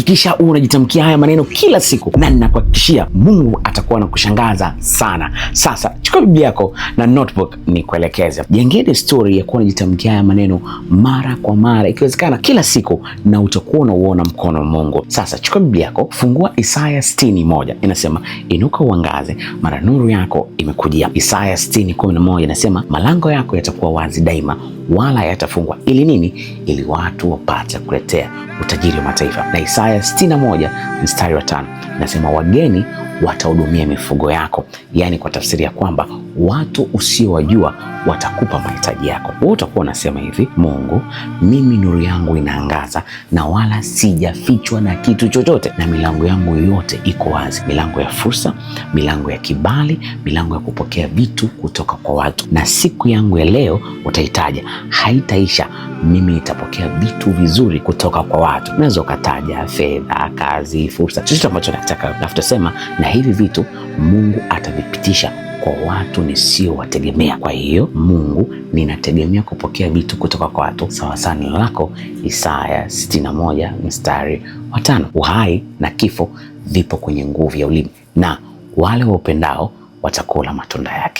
hakikisha unajitamkia haya maneno kila siku, na ninakuhakikishia Mungu atakuwa anakushangaza sana. Sasa chukua Biblia yako na notebook nikuelekeze. Jengea desturi ya kuwa unajitamkia haya maneno mara kwa mara, ikiwezekana kila siku, na utakuwa unauona mkono wa Mungu. Sasa chukua Biblia yako, fungua Isaya 60:1. Inasema, inuka uangaze, maana nuru yako imekujia. Isaya 60:11 inasema, malango yako yatakuwa wazi daima, wala yatafungwa. Ili nini? Ili watu wapate kuletea utajiri wa mataifa. Na Isaya 61:5 inasema, wageni watahudumia mifugo yako. Yaani kwa tafsiri ya kwamba watu usiowajua watakupa mahitaji yako. Wewe utakuwa unasema hivi: Mungu, mimi nuru yangu inaangaza na wala sijafichwa na kitu chochote, na milango yangu yote iko wazi, milango ya fursa, milango ya kibali, milango ya kupokea vitu kutoka kwa watu. Na siku yangu ya leo utaitaja, haitaisha. Mimi nitapokea vitu vizuri kutoka kwa watu. Unaweza ukataja fedha, kazi, fursa, chochote ambacho nataka, na tutasema na hivi vitu Mungu atavipitisha kwa watu nisiowategemea. Kwa hiyo Mungu, ninategemea kupokea vitu kutoka kwa watu sawa sawa neno lako. Isaya 61:5. Uhai na kifo vipo kwenye nguvu ya ulimi, na wale waupendao watakula matunda yake.